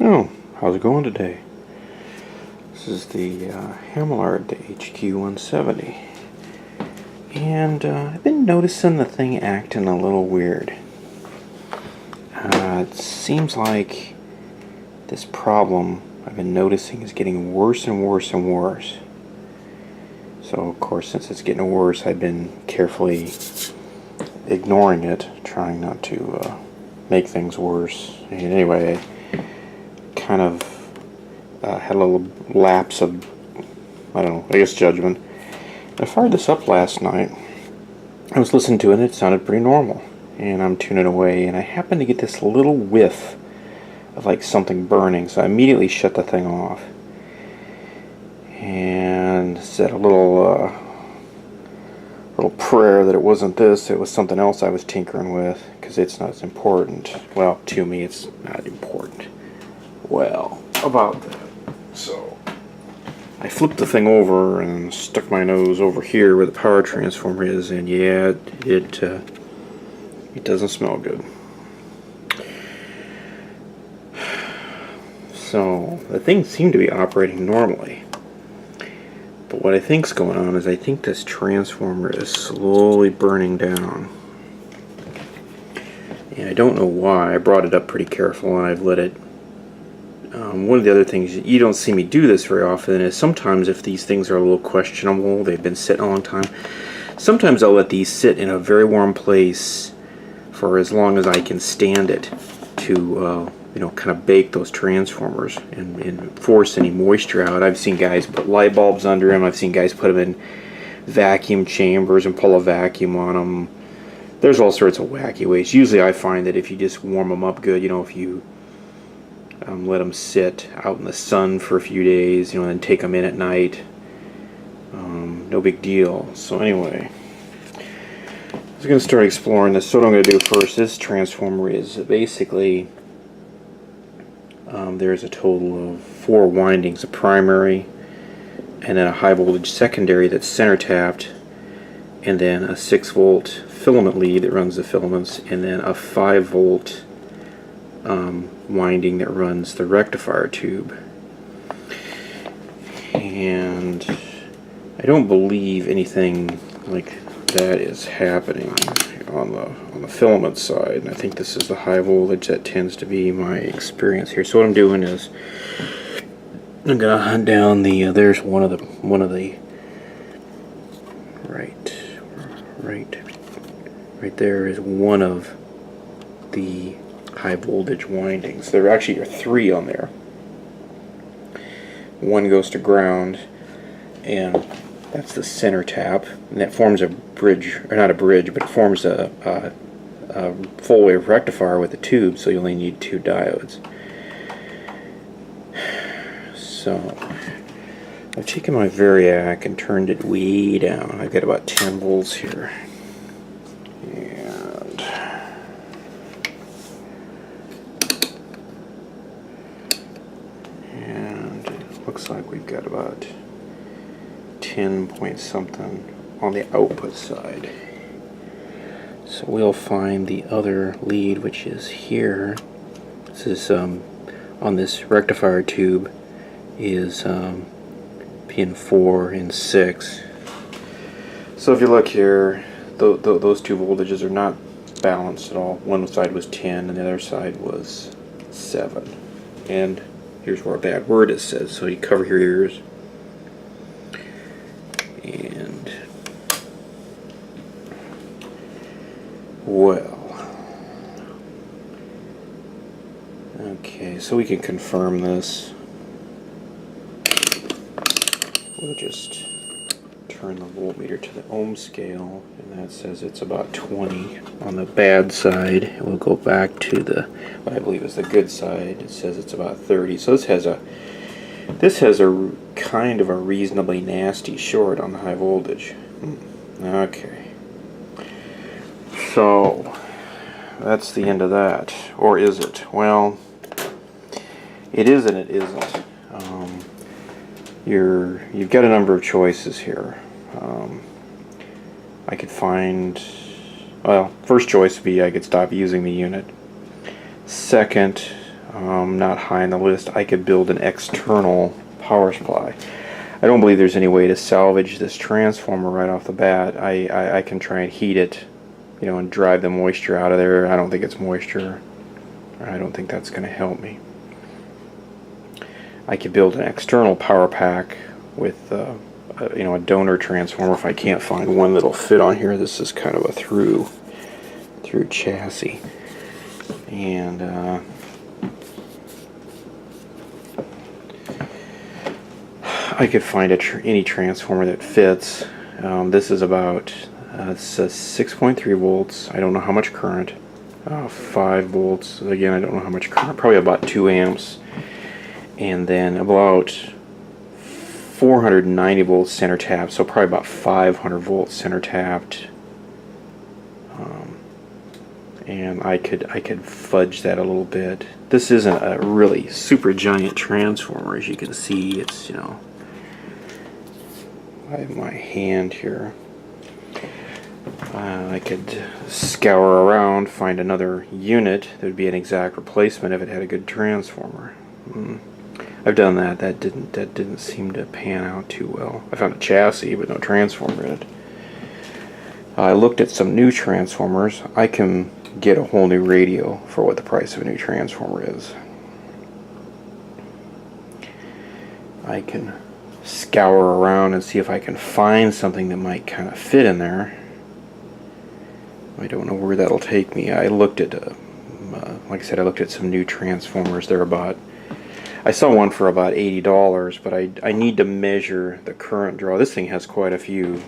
Oh, how's it going today? This is the Hamillard, the Hq-170. And I've been noticing the thing acting a little weird. It seems like this problem I've been noticing is getting worse and worse and worse. So, of course, since it's getting worse, I've been carefully ignoring it, trying not to make things worse. And anyway, kind of had a little lapse of, I don't know, I guess judgment. I fired this up last night. I was listening to it and it sounded pretty normal. And I'm tuning away and I happened to get this little whiff of like something burning, so I immediately shut the thing off. And said a little prayer that it wasn't this, it was something else I was tinkering with, because it's not as important. Well, to me it's not important. Well, about that. So, I flipped the thing over and stuck my nose over here where the power transformer is, and yeah, it doesn't smell good. So, the thing seemed to be operating normally. But what I think's going on is I think this transformer is slowly burning down. And I don't know why. I brought it up pretty careful and I've let it. One of the other things, you don't see me do this very often, is sometimes if these things are a little questionable, they've been sitting a long time, sometimes I'll let these sit in a very warm place for as long as I can stand it to kind of bake those transformers and force any moisture out. I've seen guys put light bulbs under them. I've seen guys put them in vacuum chambers and pull a vacuum on them. There's all sorts of wacky ways. Usually I find that if you just warm them up good, if you let them sit out in the sun for a few days, and then take them in at night, no big deal. So anyway, I was going to start exploring this. So what I'm going to do first, this transformer is basically there's a total of 4 windings, a primary, and then a high voltage secondary that's center tapped, and then a 6-volt filament lead that runs the filaments, and then a 5-volt winding that runs the rectifier tube. And I don't believe anything like that is happening on the filament side, and I think this is the high voltage. That tends to be my experience here. So what I'm doing is I'm gonna hunt down the there's one of the right there is one of the high voltage windings. There actually are 3 on there. One goes to ground, and that's the center tap, and that forms a bridge, or not a bridge, but it forms a full wave rectifier with a tube, so you only need 2 diodes. So I've taken my Variac and turned it way down. I've got about 10 volts here. And it looks like we've got about 10 point something on the output side. So we'll find the other lead, which is here. This is on this rectifier tube is pin 4 and 6. So if you look here, those 2 voltages are not balanced at all. One side was 10 and the other side was 7. And here's where a bad word is said, so you cover your ears. And well, okay, so we can confirm this. We'll just turn the voltmeter to the ohm scale, and that says it's about 20 on the bad side. We'll go back to what I believe is the good side. It says it's about 30. So this has a kind of a reasonably nasty short on the high voltage. Okay. So that's the end of that. Or is it? Well, it is and it isn't. You've got a number of choices here. I could find, well, first choice would be I could stop using the unit. Second, not high on the list. I could build an external power supply. I don't believe there's any way to salvage this transformer right off the bat. I can try and heat it, you know, and drive the moisture out of there. I don't think it's moisture. I don't think that's going to help me. I could build an external power pack with, you know, a donor transformer if I can't find one that'll fit on here. This is kind of a through chassis, and I could find any transformer that fits. This is about it says 6.3 volts. I don't know how much current. 5 volts. Again, I don't know how much current. Probably about 2 amps. And then about 490 volts center tapped. So probably about 500 volts center tapped. And I could fudge that a little bit. This isn't a really super giant transformer, as you can see. It's, you know, I have my hand here. I could scour around, find another unit that would be an exact replacement if it had a good transformer. I've done that. That didn't seem to pan out too well. I found a chassis but no transformer in it. I looked at some new transformers. I can get a whole new radio for what the price of a new transformer is. I can scour around and see if I can find something that might kind of fit in there. I don't know where that'll take me. I looked at, like I said, I looked at some new transformers. They're about, I saw one for about $80, but I need to measure the current draw. This thing has quite a few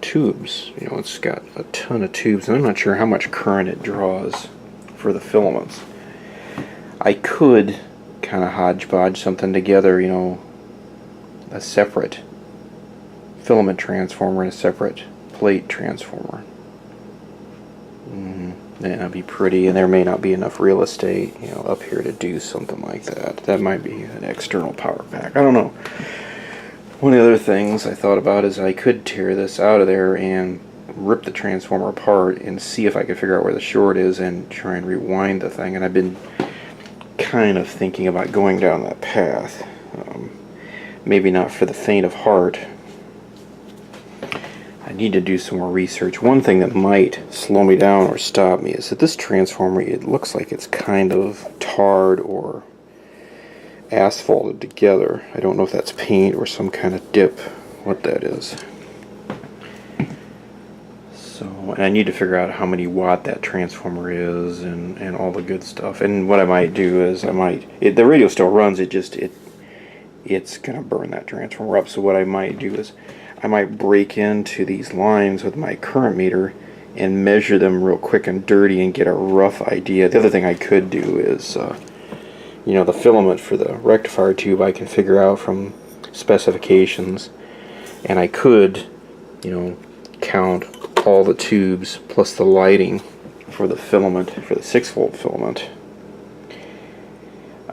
tubes. You know, it's got a ton of tubes, and I'm not sure how much current it draws for the filaments. I could kind of hodgepodge something together, you know, a separate filament transformer and a separate plate transformer. That'd be pretty, and there may not be enough real estate, you know, up here to do something like that. That might be an external power pack. I don't know. One of the other things I thought about is I could tear this out of there and rip the transformer apart and see if I could figure out where the short is and try and rewind the thing. And I've been kind of thinking about going down that path. Maybe not for the faint of heart. I need to do some more research. One thing that might slow me down or stop me is that this transformer, it looks like it's kind of tarred or asphalted together. I don't know if that's paint or some kind of dip, what that is. So, and I need to figure out how many watt that transformer is and all the good stuff. And what I might do is the radio still runs, it's gonna burn that transformer up. So what I might do is I might break into these lines with my current meter and measure them real quick and dirty and get a rough idea. The other thing I could do is, you know, the filament for the rectifier tube I can figure out from specifications, and I could, you know, count all the tubes plus the lighting for the filament, for the 6-volt filament.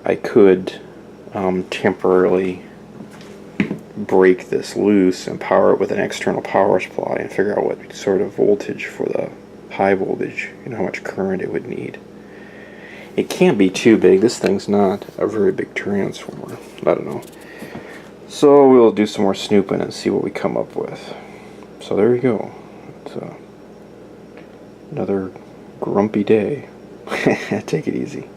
I could temporarily break this loose and power it with an external power supply and figure out what sort of voltage for the high voltage, you know, how much current it would need. It can't be too big. This thing's not a very big transformer. I don't know. So we'll do some more snooping and see what we come up with. So there you go. It's another grumpy day. Take it easy.